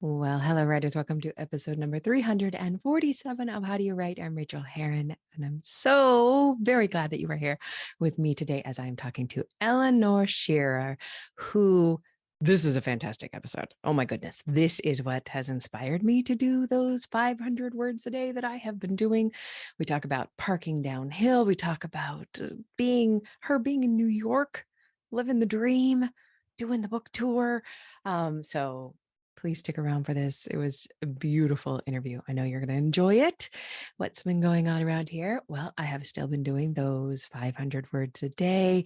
Well, hello, writers. Welcome to episode number 347 of How Do You Write? I'm Rachael Herron, and I'm so very glad that you are here with me today as I'm talking to Eleanor Shearer, who this is a fantastic episode. Oh my goodness. This is what has inspired me to do those 500 words a day that I have been doing. We talk about parking downhill. We talk about being in New York, living the dream, doing the book tour. So please stick around for this. It was a beautiful interview. I know you're going to enjoy it. What's been going on around here? Well, I have still been doing those 500 words a day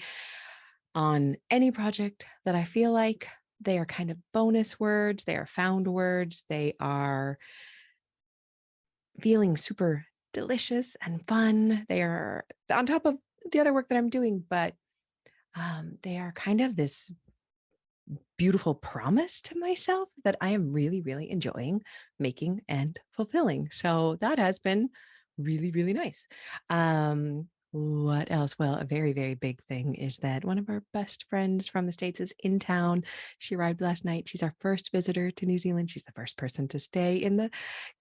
on any project that I feel like. They are kind of bonus words. They are found words. They are feeling super delicious and fun. They are on top of the other work that I'm doing, but they are kind of this beautiful promise to myself that I am really, really enjoying making and fulfilling. So that has been really, really nice. What else? Well, a very, very big thing is that one of our best friends from the States is in town. She arrived last night. She's our first visitor to New Zealand. She's the first person to stay in the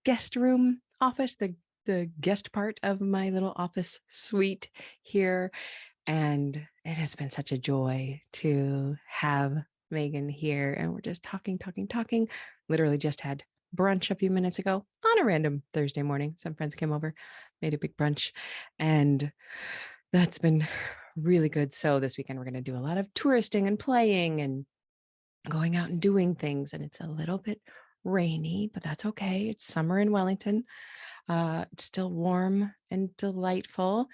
guest room office, the guest part of my little office suite here. And it has been such a joy to have Megan here. And we're just talking. Literally just had brunch a few minutes ago on a random Thursday morning. Some friends came over, made a big brunch, and that's been really good. So this weekend, we're going to do a lot of touristing and playing and going out and doing things. And it's a little bit rainy, but that's okay. It's summer in Wellington. It's still warm and delightful.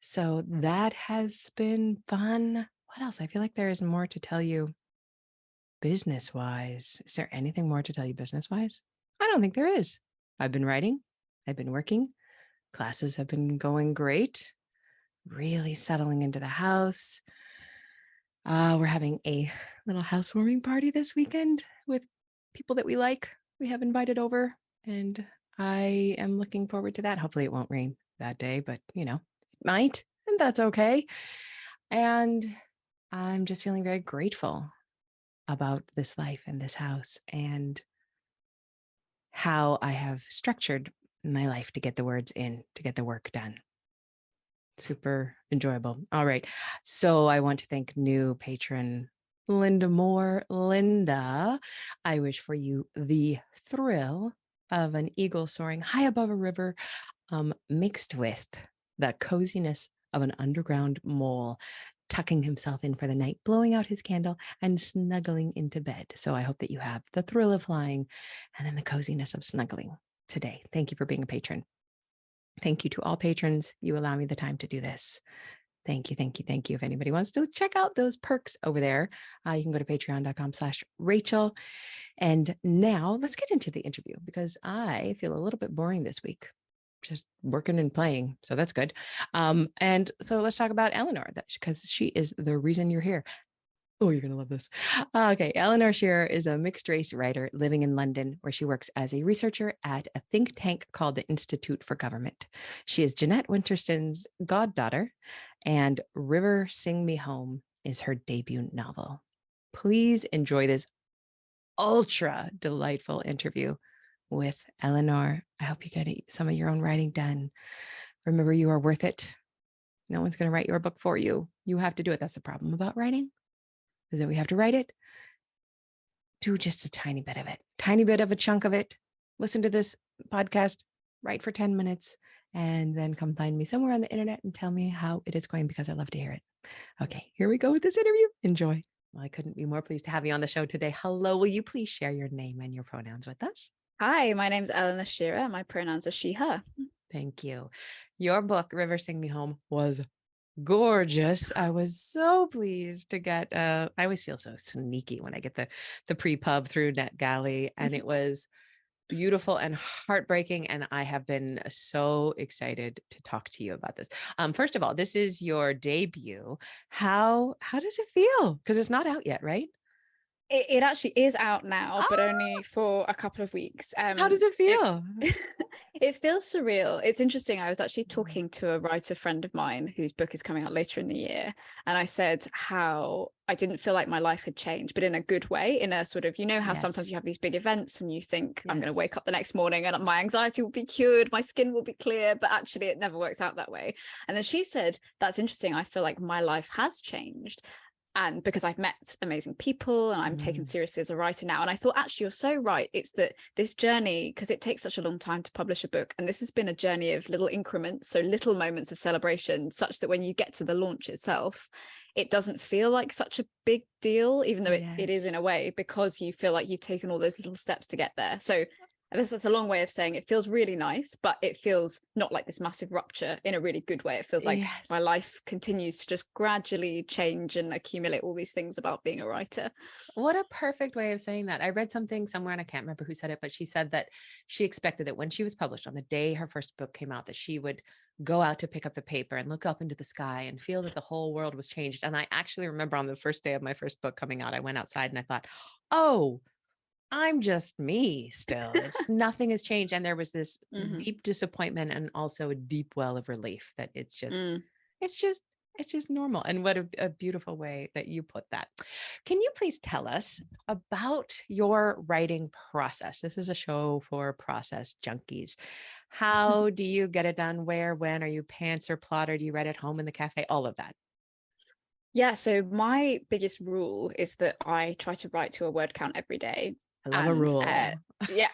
So that has been fun. What else? I feel like there is more to tell you business-wise. Is there anything more to tell you business-wise? I don't think there is. I've been writing. I've been working. Classes have been going great. Really settling into the house. We're having a little housewarming party this weekend with people that we like. We have invited over, and I am looking forward to that. Hopefully it won't rain that day, but it might, and that's okay. And I'm just feeling very grateful about this life and this house and how I have structured my life to get the words in, to get the work done. Super enjoyable. All right. So I want to thank new patron Linda Moore. Linda, I wish for you the thrill of an eagle soaring high above a river, mixed with the coziness of an underground mole tucking himself in for the night, blowing out his candle and snuggling into bed. So I hope that you have the thrill of flying and then the coziness of snuggling today. Thank you for being a patron. Thank you to all patrons. You allow me the time to do this. Thank you, thank you, thank you. If anybody wants to check out those perks over there, you can go to patreon.com/Rachel. And now let's get into the interview because I feel a little bit boring this week, just working and playing. So that's good. And so let's talk about Eleanor, because she is the reason you're here. Oh, you're going to love this. Okay. Eleanor Shearer is a mixed race writer living in London, where she works as a researcher at a think tank called the Institute for Government. She is Jeanette Winterson's goddaughter, and River Sing Me Home is her debut novel. Please enjoy this ultra delightful interview with Eleanor. I hope you get some of your own writing done. Remember, you are worth it. No one's going to write your book for you. You have to do it. That's the problem about writing, is that we have to write it. Do just a tiny bit of it, tiny bit of a chunk of it. Listen to this podcast, write for 10 minutes, and then come find me somewhere on the internet and tell me how it is going, because I love to hear it. Okay, here we go with this interview. Enjoy. Well, I couldn't be more pleased to have you on the show today. Hello, will you please share your name and your pronouns with us? Hi, my name's Eleanor Shearer. My pronouns are she, her. Thank you. Your book, River Sing Me Home, was gorgeous. I was so pleased to get, I always feel so sneaky when I get the pre-pub through NetGalley, and it was beautiful and heartbreaking. And I have been so excited to talk to you about this. First of all, this is your debut. How does it feel? Because it's not out yet, right? It actually is out now, but Ah, only for a couple of weeks. how does it feel? It feels surreal. It's interesting. I was actually talking to a writer friend of mine whose book is coming out later in the year. And I said how I didn't feel like my life had changed, but in a good way, in a sort of, how sometimes Yes. you have these big events and you think, I'm going to Yes. wake up the next morning and my anxiety will be cured, my skin will be clear, but actually it never works out that way. And then she said, that's interesting. I feel like my life has changed. And because I've met amazing people and I'm taken Mm, seriously as a writer now. And I thought, actually, you're so right. It's that this journey, because it takes such a long time to publish a book, and this has been a journey of little increments, so little moments of celebration, such that when you get to the launch itself, it doesn't feel like such a big deal, even though it is in yes. a way, because you feel like you've taken all those little steps to get there. So I guess that's a long way of saying it feels really nice, but it feels not like this massive rupture in a really good way. It feels like my Yes. life continues to just gradually change and accumulate all these things about being a writer. What a perfect way of saying that. I read something somewhere and I can't remember who said it, but she said that she expected that when she was published on the day her first book came out, that she would go out to pick up the paper and look up into the sky and feel that the whole world was changed. And I actually remember on the first day of my first book coming out, I went outside and I thought, oh, I'm just me still. Nothing has changed. And there was this Mm-hmm. deep disappointment and also a deep well of relief that Mm. it's just, it's just normal. And what a beautiful way that you put that. Can you please tell us about your writing process? This is a show for process junkies. How do you get it done? Where, when? Are you pants or plotter? Do you write at home in the cafe? All of that. Yeah, so my biggest rule is that I try to write to a word count every day. I love a And rule. yeah.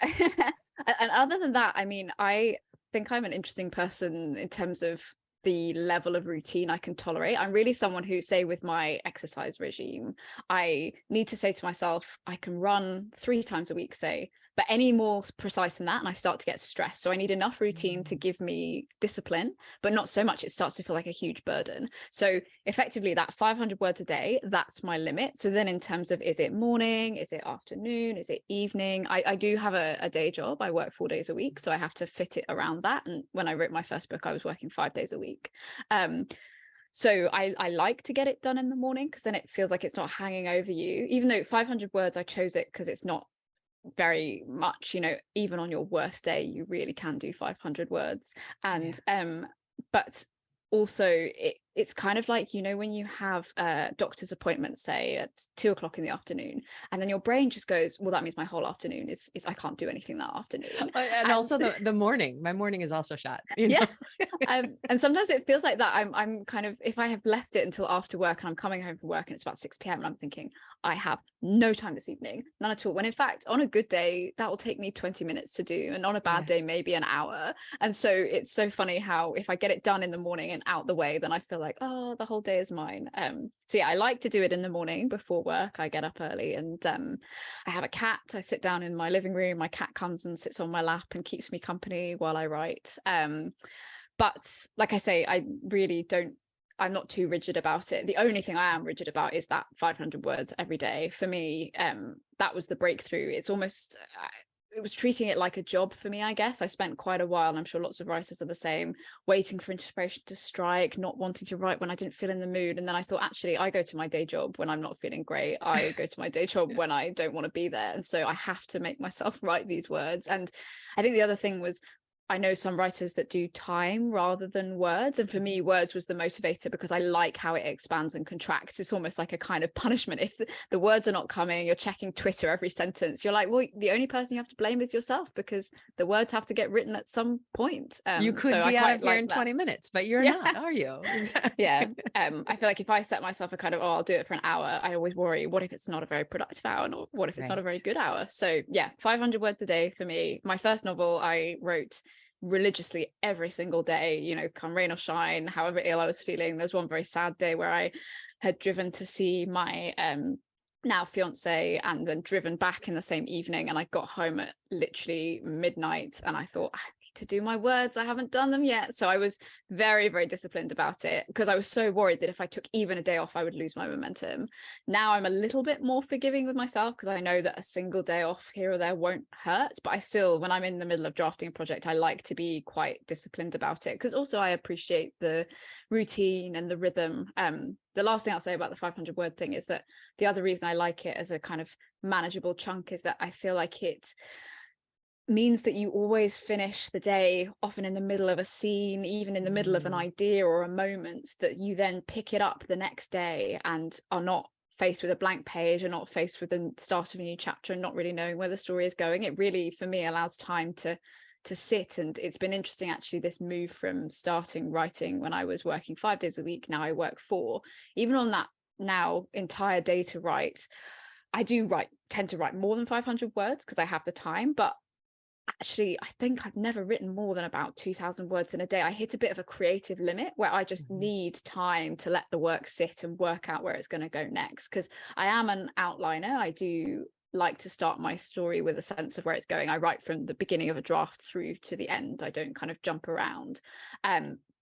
And other than that, I mean, I think I'm an interesting person in terms of the level of routine I can tolerate. I'm really someone who, say, with my exercise regime, I need to say to myself, I can run 3 times a week, say, but any more precise than that, and I start to get stressed. So I need enough routine to Mm, give me discipline, but not so much it starts to feel like a huge burden. So effectively that 500 words a day, that's my limit. So then in terms of, is it morning, is it afternoon, is it evening, I do have a day job. I work 4 days a week, so I have to fit it around that. And when I wrote my first book, I was working 5 days a week. um so I like to get it done in the morning, because then it feels like it's not hanging over you. Even though 500 words, I chose it because it's not very much, even on your worst day you really can do 500 words. yeah. And but also it's kind of like, when you have a doctor's appointment, say at 2 o'clock in the afternoon, and then your brain just goes, well, that means my whole afternoon is I can't do anything that afternoon. And And also the morning. My morning is also shot, you yeah. know. And sometimes it feels like that. I'm kind of, if I have left it until after work and I'm coming home from work and it's about 6 p.m. and I'm thinking, I have no time this evening, none at all. When in fact, on a good day, that will take me 20 minutes to do. And on a bad Yeah. day, maybe an hour. And so it's so funny how if I get it done in the morning and out the way, then I feel like, oh, the whole day is mine. So yeah, I like to do it in the morning before work. I get up early, and I have a cat. I sit down in my living room. My cat comes and sits on my lap and keeps me company while I write. But like I say, I really don't, I'm not too rigid about it. The only thing I am rigid about is that 500 words every day. For me, that was the breakthrough. It's almost, it was treating it like a job for me, I guess. I spent quite a while, and I'm sure lots of writers are the same, waiting for inspiration to strike, not wanting to write when I didn't feel in the mood. And then I thought, actually, I go to my day job when I'm not feeling great. I go to my day job when I don't want to be there. And so I have to make myself write these words. And I think the other thing was, I know some writers that do time rather than words. And for me, words was the motivator, because I like how it expands and contracts. It's almost like a kind of punishment. If the words are not coming, you're checking Twitter every sentence. You're like, well, the only person you have to blame is yourself, because the words have to get written at some point. You So could I be out quite of here like in that. 20 minutes, but you're Yeah. not, are you? Yeah. I feel like if I set myself a kind of, oh, I'll do it for an hour, I always worry, what if it's not a very productive hour? And what if it's not a very Right. good hour? So yeah, 500 words a day for me. My first novel I wrote religiously every single day, come rain or shine, however ill I was feeling. There's one very sad day where I had driven to see my now fiance, and then driven back in the same evening, and I got home at literally midnight, and I thought, to do my words. I haven't done them yet. So I was very, very disciplined about it because I was so worried that if I took even a day off, I would lose my momentum. Now I'm a little bit more forgiving with myself because I know that a single day off here or there won't hurt. But I still, when I'm in the middle of drafting a project, I like to be quite disciplined about it because also I appreciate the routine and the rhythm. The last thing I'll say about the 500 word thing is that the other reason I like it as a kind of manageable chunk is that I feel like it means that you always finish the day often in the middle of a scene, even in the middle of an idea or a moment, that you then pick it up the next day and are not faced with a blank page and not faced with the start of a new chapter and not really knowing where the story is going. It really, for me, allows time to sit. And it's been interesting, actually, this move from starting writing when I was working 5 days a week. Now I work 4. Even on that now entire day to write, I do tend to write more than 500 words because I have the time, but actually I think I've never written more than about 2,000 words in a day. I hit a bit of a creative limit where I just need time to let the work sit and work out where it's going to go next, because I am an outliner. I do like to start my story with a sense of where it's going. I write from the beginning of a draft through to the end. I don't kind of jump around.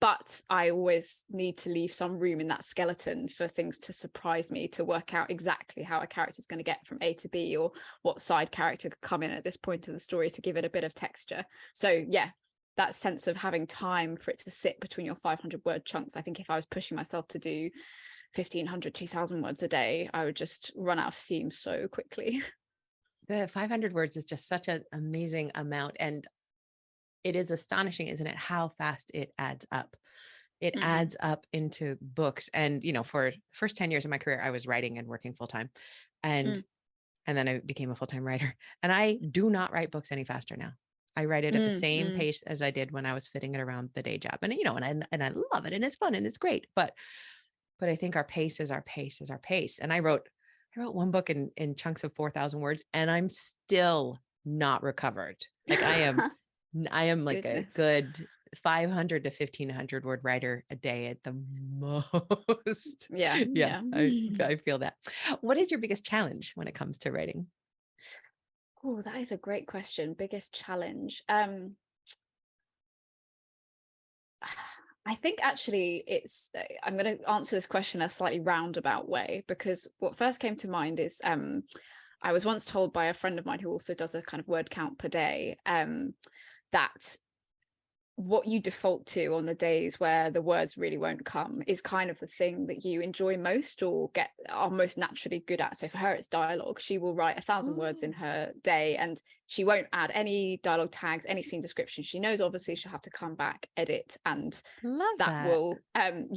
But I always need to leave some room in that skeleton for things to surprise me, to work out exactly how a character is going to get from A to B, or what side character could come in at this point of the story to give it a bit of texture. So yeah, that sense of having time for it to sit between your 500 word chunks. I think if I was pushing myself to do 1,500, 2,000 words a day, I would just run out of steam so quickly. The 500 words is just such an amazing amount. And it is astonishing, isn't it, how fast it adds up. It adds up into books. And, for the first 10 years of my career, I was writing and working full time. And then I became a full-time writer. And I do not write books any faster now. I write it at the same pace as I did when I was fitting it around the day job. And, and I love it and it's fun and it's great. But I think our pace is our pace is our pace. And I wrote one book in chunks of 4,000 words, and I'm still not recovered. Like I am like Goodness. A good 500 to 1,500 word writer a day at the most. Yeah. I feel that. What is your biggest challenge when it comes to writing? Oh, that is a great question. Biggest challenge. I think actually I'm going to answer this question in a slightly roundabout way, because what first came to mind is I was once told by a friend of mine who also does a kind of word count per day, that what you default to on the days where the words really won't come is kind of the thing that you enjoy most or are most naturally good at. So for her, it's dialogue. She will write 1,000 words in her day, and she won't add any dialogue tags, any scene description. She knows obviously she'll have to come back, edit, and that will and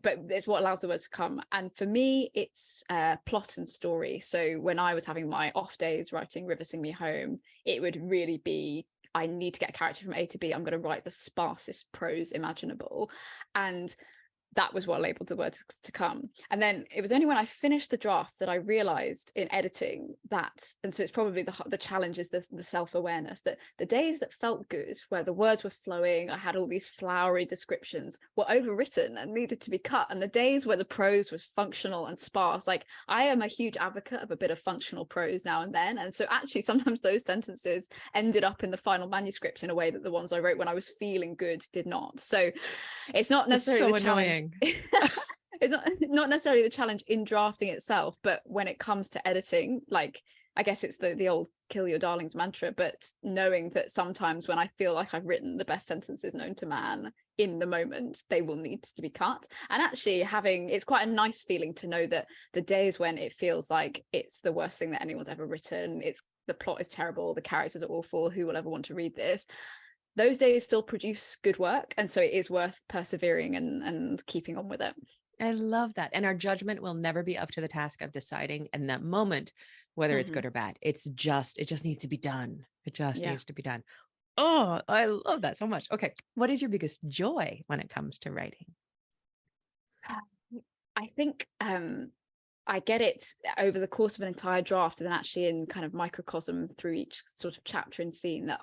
but it's what allows the words to come. And for me, it's plot and story. So when I was having my off days writing River Sing Me Home, it would really be, I need to get a character from A to B. I'm going to write the sparsest prose imaginable. And that was what enabled the words to come. And then it was only when I finished the draft that I realized in editing that, and so it's probably the challenge is the self-awareness, that the days that felt good, where the words were flowing, I had all these flowery descriptions, were overwritten and needed to be cut. And the days where the prose was functional and sparse, like I am a huge advocate of a bit of functional prose now and then. And so actually sometimes those sentences ended up in the final manuscript in a way that the ones I wrote when I was feeling good did not. So it's not necessarily the challenge. It's not necessarily the challenge in drafting itself, but when it comes to editing, like I guess it's the old kill your darlings mantra, but knowing that sometimes when I feel like I've written the best sentences known to man in the moment, they will need to be cut. And actually it's quite a nice feeling to know that the days when it feels like it's the worst thing that anyone's ever written, the plot is terrible, the characters are awful, who will ever want to read this, those days still produce good work. And so it is worth persevering and keeping on with it. I love that. And our judgment will never be up to the task of deciding in that moment whether it's good or bad. It just needs to be done. It just needs to be done. Oh, I love that so much. Okay. What is your biggest joy when it comes to writing? I think I get it over the course of an entire draft, and then actually in kind of microcosm through each sort of chapter and scene, that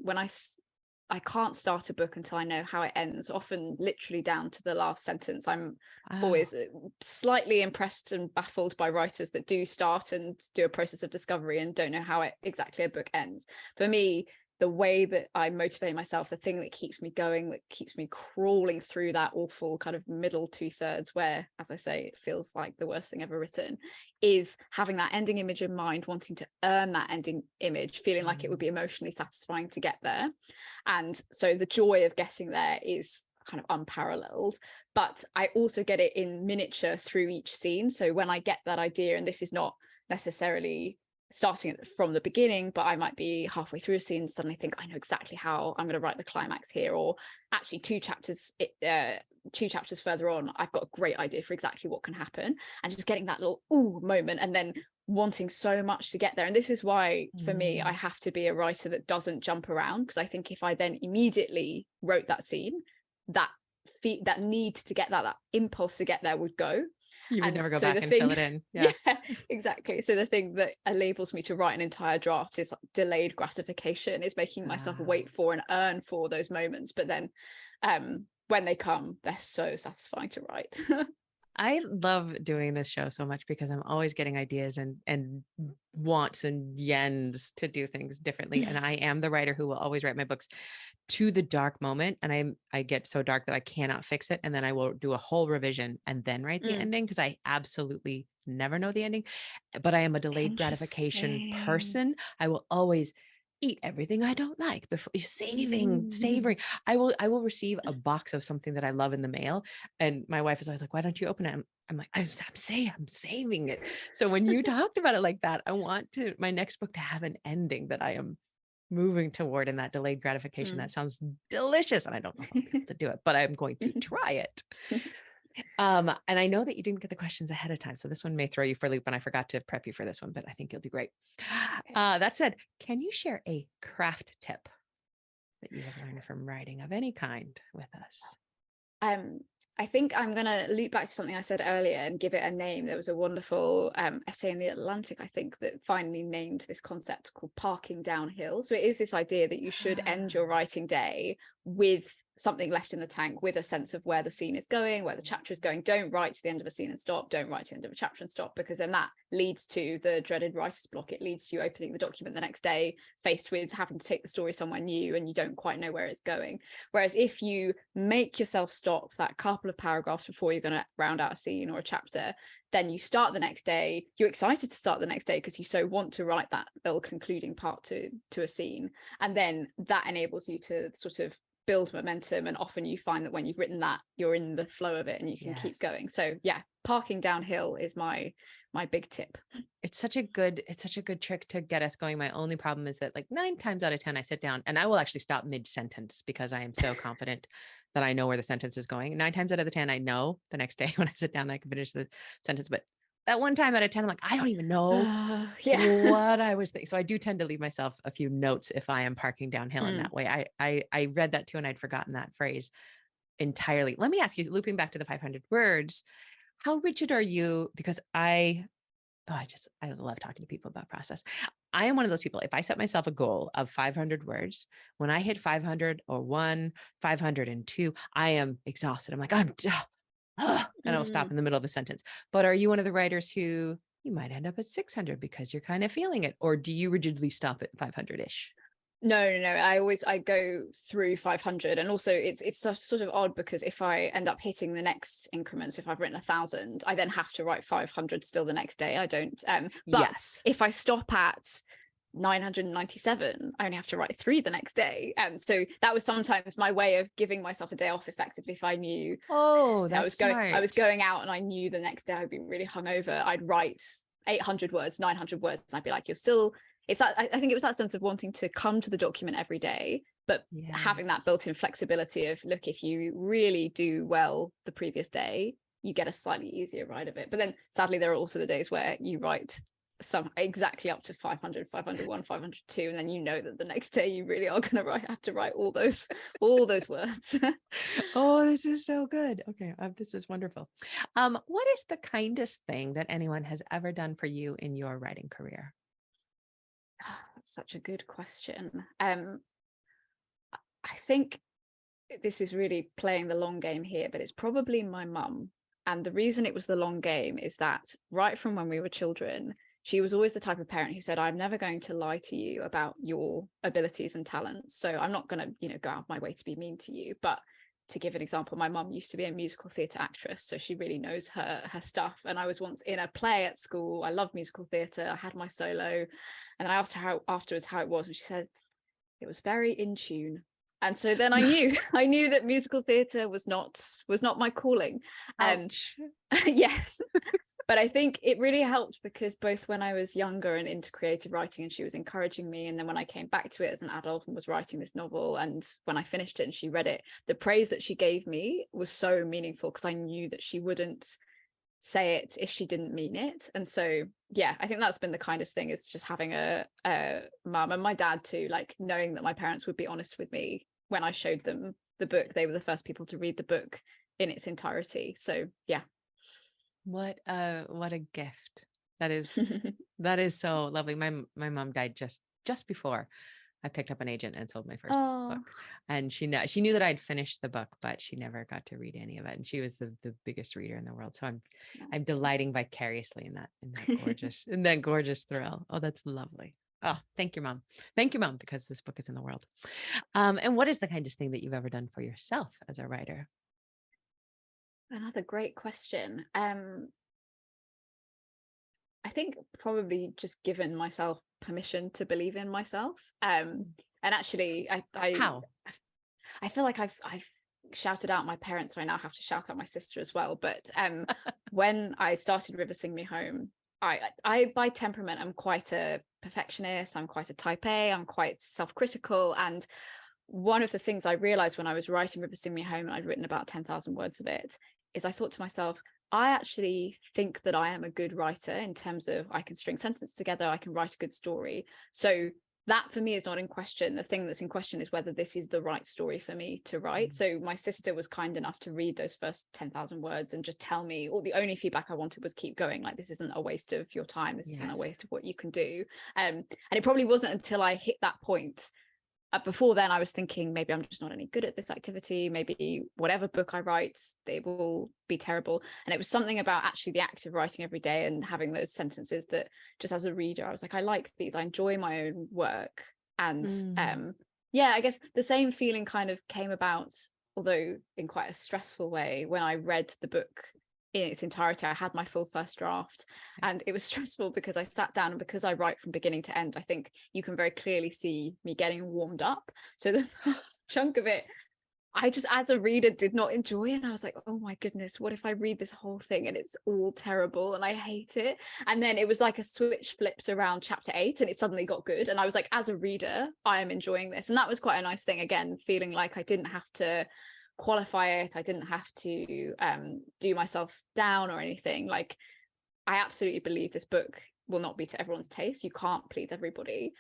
when I can't start a book until I know how it ends, often literally down to the last sentence. I'm always slightly impressed and baffled by writers that do start and do a process of discovery and don't know how exactly a book ends. For me, the way that I motivate myself, the thing that keeps me going, that keeps me crawling through that awful kind of middle 2/3 where, as I say, it feels like the worst thing ever written, is having that ending image in mind, wanting to earn that ending image, feeling like it would be emotionally satisfying to get there. And so the joy of getting there is kind of unparalleled, but I also get it in miniature through each scene. So when I get that idea, and this is not necessarily starting it from the beginning, but I might be halfway through a scene and suddenly think, I know exactly how I'm going to write the climax here, or actually two chapters further on, I've got a great idea for exactly what can happen, and just getting that little ooh moment, and then wanting so much to get there. And this is why, for me, I have to be a writer that doesn't jump around, because I think if I then immediately wrote that scene, that need to get that impulse to get there would go. You would And never go so back and fill it in. Yeah, exactly. So the thing that enables me to write an entire draft is delayed gratification, is making myself wait for and earn for those moments. But then when they come, they're so satisfying to write. I love doing this show so much because I'm always getting ideas and wants and yens to do things differently. And I am the writer who will always write my books to the dark moment. And I get so dark that I cannot fix it. And then I will do a whole revision and then write the ending, because I absolutely never know the ending. But I am a delayed gratification person. I will always eat everything I don't like before savoring. I will receive a box of something that I love in the mail, and my wife is always like, "Why don't you open it?" I'm like, I'm saving it. So when you talked about it like that, I want my next book to have an ending that I am moving toward, in that delayed gratification. That sounds delicious, and I don't know if I'll be able to do it, but I'm going to try it. And I know that you didn't get the questions ahead of time, so this one may throw you for a loop, and I forgot to prep you for this one, but I think you'll do great. That said, can you share a craft tip that you have learned from writing of any kind with us? I think I'm going to loop back to something I said earlier and give it a name. There was a wonderful essay in The Atlantic, I think, that finally named this concept called parking downhill. So it is this idea that you should end your writing day with something left in the tank, with a sense of where the scene is going, where the chapter is going. Don't write to the end of a scene and stop. Don't write to the end of a chapter and stop, because then that leads to the dreaded writer's block. It leads to you opening the document the next day, faced with having to take the story somewhere new, and you don't quite know where it's going. Whereas if you make yourself stop that couple of paragraphs before you're going to round out a scene or a chapter, then you start the next day, you're excited to start the next day because you so want to write that little concluding part to a scene. And then that enables you to sort of build momentum, and often you find that when you've written that, you're in the flow of it and you can keep going. So yeah, parking downhill is my big tip. It's such a good trick to get us going. My only problem is that, like, 9 times out of 10 I sit down and I will actually stop mid-sentence because I am so confident that I know where the sentence is going. 9 times out of the 10 I know the next day when I sit down I can finish the sentence, but that 1 time out of 10 I'm like, I don't even know what I was thinking. So I do tend to leave myself a few notes if I am parking downhill in that way. I read that too, and I'd forgotten that phrase entirely. Let me ask you, looping back to the 500 words, how rigid are you? Because I love talking to people about process. I am one of those people. If I set myself a goal of 500 words, when I hit 500 or 502, I am exhausted. I'm like, and I'll stop in the middle of a sentence. But are you one of the writers who you might end up at 600 because you're kind of feeling it? Or do you rigidly stop at 500-ish? No. I go through 500, and also it's sort of odd because if I end up hitting the next increments, if I've written 1,000, I then have to write 500 still the next day. I don't. But if I stop at 997, I only have to write 3 the next day. So that was sometimes my way of giving myself a day off effectively. If I knew I was going out and I knew the next day I'd be really hungover, I'd write 800 words, 900 words, and I'd be like, you're still, it's that, I think it was that sense of wanting to come to the document every day, but having that built-in flexibility of, look, if you really do well the previous day, you get a slightly easier ride of it. But then sadly there are also the days where you write some exactly up to 500, 501, 502, and then you know that the next day you really are going to have to write all those words. Oh, this is so good. Okay, this is wonderful. What is the kindest thing that anyone has ever done for you in your writing career? That's such a good question. I think this is really playing the long game here, but it's probably my mum. And the reason it was the long game is that right from when we were children, she was always the type of parent who said, I'm never going to lie to you about your abilities and talents. So I'm not going to, you know, go out of my way to be mean to you. But to give an example, my mum used to be a musical theatre actress, so she really knows her stuff. And I was once in a play at school. I love musical theatre. I had my solo, and I asked her afterwards how it was, and she said it was very in tune. And so then I knew that musical theatre was not my calling. Yes. But I think it really helped because both when I was younger and into creative writing and she was encouraging me, and then when I came back to it as an adult and was writing this novel, and when I finished it and she read it, the praise that she gave me was so meaningful because I knew that she wouldn't say it if she didn't mean it. And so yeah, I think that's been the kindest thing, is just having a mum, and my dad too, like knowing that my parents would be honest with me when I showed them the book. They were the first people to read the book in its entirety. So yeah. What a gift. That is so lovely. My mom died just before I picked up an agent and sold my first book. And she knew that I'd finished the book, but she never got to read any of it. And she was the biggest reader in the world. So I'm delighting vicariously in that gorgeous thrill. Oh, that's lovely. Oh, thank you, Mom. Thank you, Mom, because this book is in the world. And what is the kindest thing that you've ever done for yourself as a writer? Another great question. I think probably just given myself permission to believe in myself. And actually, How? I feel like I've shouted out my parents, so I now have to shout out my sister as well. But when I started River Sing Me Home, I by temperament, I'm quite a perfectionist. I'm quite a type A. I'm quite self-critical. And one of the things I realized when I was writing River Sing Me Home, and I'd written about 10,000 words of it, is I thought to myself, I actually think that I am a good writer in terms of I can string sentences together, I can write a good story. So that for me is not in question. The thing that's in question is whether this is the right story for me to write. So my sister was kind enough to read those first 10,000 words and just tell me, or the only feedback I wanted was keep going. Like, this isn't a waste of your time. This isn't a waste of what you can do. And it probably wasn't until I hit that point. Before then, I was thinking maybe I'm just not any good at this activity. Maybe whatever book I write, they will be terrible. And it was something about actually the act of writing every day and having those sentences that just as a reader, I was like, I like these. I enjoy my own work. And yeah, I guess the same feeling kind of came about, although in quite a stressful way, when I read the book in its entirety. I had my full first draft, and it was stressful because I sat down, and because I write from beginning to end, I think you can very clearly see me getting warmed up. So the first chunk of it, I just, as a reader, did not enjoy, and I was like, oh my goodness, what if I read this whole thing and it's all terrible and I hate it? And then it was like a switch flipped around chapter 8 and it suddenly got good, and I was like, as a reader, I am enjoying this. And that was quite a nice thing, again, feeling like I didn't have to qualify it, I didn't have to do myself down or anything. Like, I absolutely believe this book will not be to everyone's taste. You can't please everybody.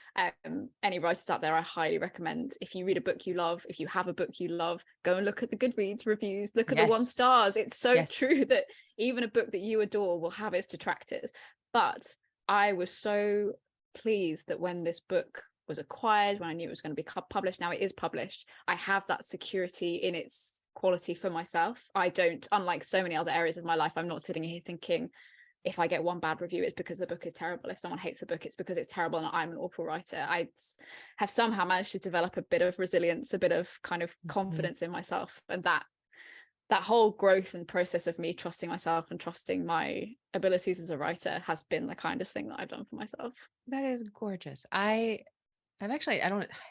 Any writers out there, I highly recommend, if you read a book you love, if you have a book you love, go and look at the Goodreads reviews, look at the 1 stars. It's so true that even a book that you adore will have its detractors. But I was so pleased that when this book was acquired, when I knew it was going to be published, now it is published, I have that security in its quality for myself. I don't, unlike so many other areas of my life, I'm not sitting here thinking, if I get one bad review, it's because the book is terrible. If someone hates the book, it's because it's terrible and I'm an awful writer. I have somehow managed to develop a bit of resilience, a bit of kind of confidence in myself. And that whole growth and process of me trusting myself and trusting my abilities as a writer has been the kindest thing that I've done for myself. That is gorgeous. I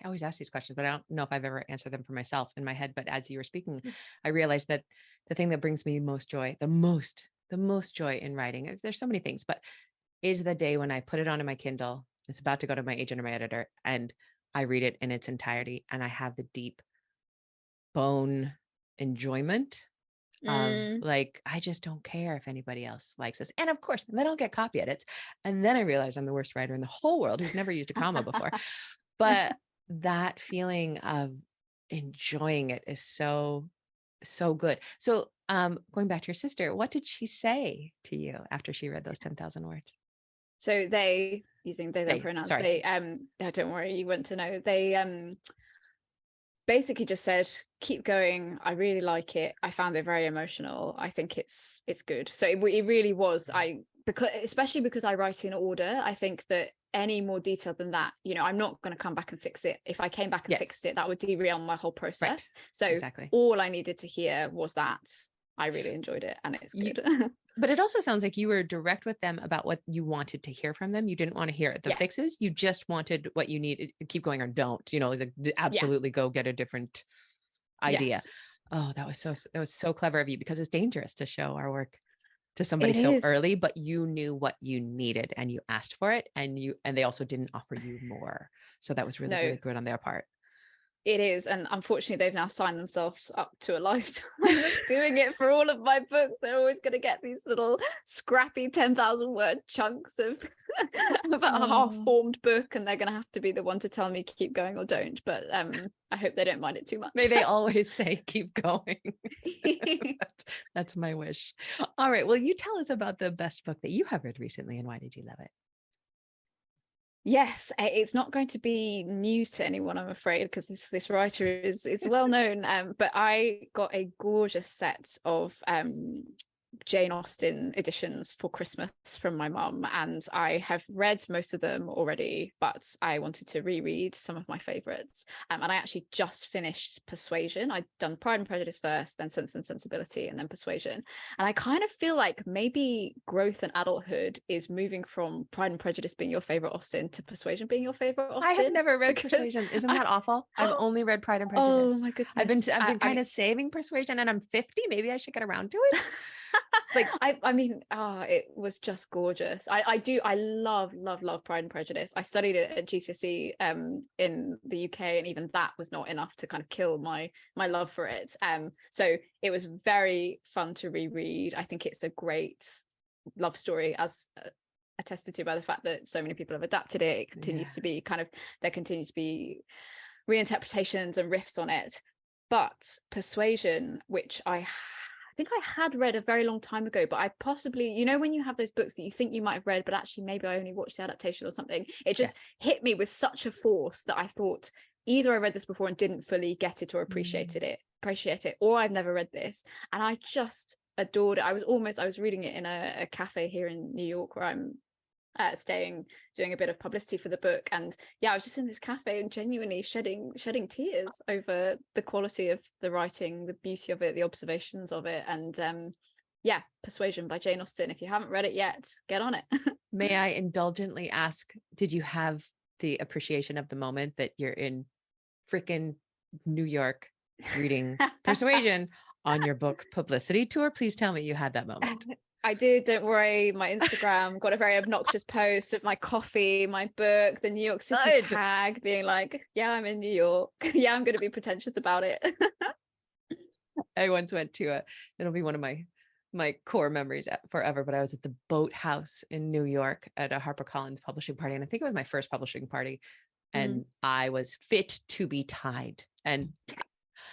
always ask these questions, but I don't know if I've ever answered them for myself in my head. But as you were speaking, I realized that the thing that brings me most joy, the most joy in writing, there's so many things, but is the day when I put it onto my Kindle, it's about to go to my agent or my editor, and I read it in its entirety, and I have the deep bone enjoyment of like, I just don't care if anybody else likes this. And of course, then I'll get copy edits. And then I realize I'm the worst writer in the whole world who's never used a comma before. But that feeling of enjoying it is so good. So going back to your sister, what did she say to you after she read those 10,000 words? So they, using they them pronouns, they don't worry, you want to know. They basically just said, keep going, I really like it, I found it very emotional, I think it's good. So it really was, I because especially because I write in order, I think that any more detail than that, you know, I'm not going to come back and fix it. If I came back and Yes. fixed it, that would derail my whole process. Right. So Exactly. all I needed to hear was that I really enjoyed it and it's good. But it also sounds like you were direct with them about what you wanted to hear from them. You didn't want to hear the Yeah. fixes. You just wanted what you needed. Keep going or don't, you know, like absolutely go get a different idea. Yes. Oh, that was so clever of you, because it's dangerous to show our work to somebody It so is. early, but you knew what you needed and you asked for it, and they also didn't offer you more. So that was really, No, really good on their part. it is. And unfortunately, they've now signed themselves up to a lifetime of doing it for all of my books. They're always going to get these little scrappy 10,000 word chunks of a half-formed book, and they're going to have to be the one to tell me keep going or don't. But I hope they don't mind it too much. May they always say keep going. That's my wish. All right. Well, you tell us about the best book that you have read recently, and why did you love it? Yes, it's not going to be news to anyone, I'm afraid, because this writer is well known. But I got a gorgeous set of Jane Austen editions for Christmas from my mum, and I have read most of them already, but I wanted to reread some of my favorites. And I actually just finished Persuasion. I'd done Pride and Prejudice first, then Sense and Sensibility, and then Persuasion. And I kind of feel like maybe growth and adulthood is moving from Pride and Prejudice being your favorite Austen to Persuasion being your favorite Austen. I have never read Persuasion. Isn't that awful? I've only read Pride and Prejudice. Oh my goodness. I've been kind of saving Persuasion, and I'm 50. Maybe I should get around to it. Like I mean, it was just gorgeous. I love Pride and Prejudice. I studied it at GCSE in the UK, and even that was not enough to kind of kill my love for it. So it was very fun to reread. I think it's a great love story, as attested to by the fact that so many people have adapted it. It continues to be there continue to be reinterpretations and riffs on it. But Persuasion, which I think I had read a very long time ago, but I possibly, you know, when you have those books that you think you might have read, but actually maybe I only watched the adaptation or something, it just hit me with such a force that I thought either I read this before and didn't fully get it or appreciate it, or I've never read this. And I just adored it. I was reading it in a cafe here in New York where I'm staying, doing a bit of publicity for the book, and I was just in this cafe and genuinely shedding tears over the quality of the writing, the beauty of it, the observations of it. And Persuasion by Jane Austen. If you haven't read it yet, get on it. May I indulgently ask, did you have the appreciation of the moment that you're in freaking New York reading Persuasion on your book publicity tour? Please tell me you had that moment. I did, don't worry. My Instagram got a very obnoxious post of my coffee, my book, the New York City tag, being like, yeah, I'm in New York. Yeah, I'm going to be pretentious about it. I once went to it'll be one of my core memories forever, but I was at the Boathouse in New York at a HarperCollins publishing party. And I think it was my first publishing party. And I was fit to be tied.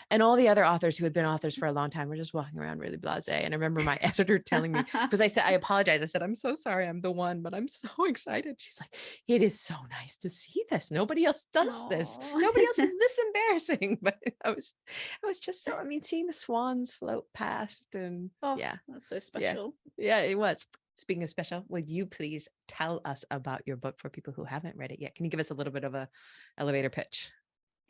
And all the other authors who had been authors for a long time were just walking around really blasé. And I remember my editor telling me, because I apologized. I said, I'm so sorry, I'm the one, but I'm so excited. She's like, it is so nice to see this. Nobody else does this. Nobody else is this embarrassing. But I was just so, seeing the swans float past, and that's so special. Yeah, it was. Speaking of special, would you please tell us about your book for people who haven't read it yet? Can you give us a little bit of a elevator pitch?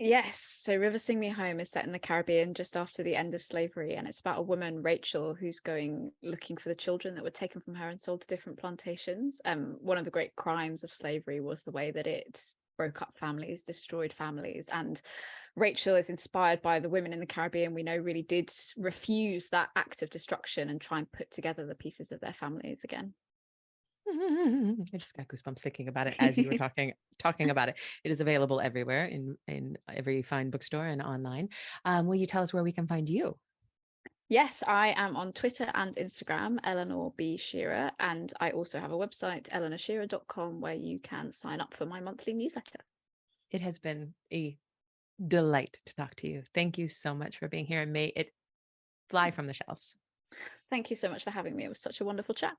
Yes. So River Sing Me Home is set in the Caribbean just after the end of slavery. And it's about a woman, Rachel, who's going looking for the children that were taken from her and sold to different plantations. One of the great crimes of slavery was the way that it broke up families, destroyed families. And Rachel is inspired by the women in the Caribbean we know really did refuse that act of destruction and try and put together the pieces of their families again. I just got goosebumps thinking about it as you were talking about it. It is available everywhere, in every fine bookstore and online. Will you tell us where we can find you? Yes, I am on Twitter and Instagram, Eleanor B. Shearer, and I also have a website, eleanorshearer.com, where you can sign up for my monthly newsletter. It has been a delight to talk to you. Thank you so much for being here, and may it fly from the shelves. Thank you so much for having me. It was such a wonderful chat.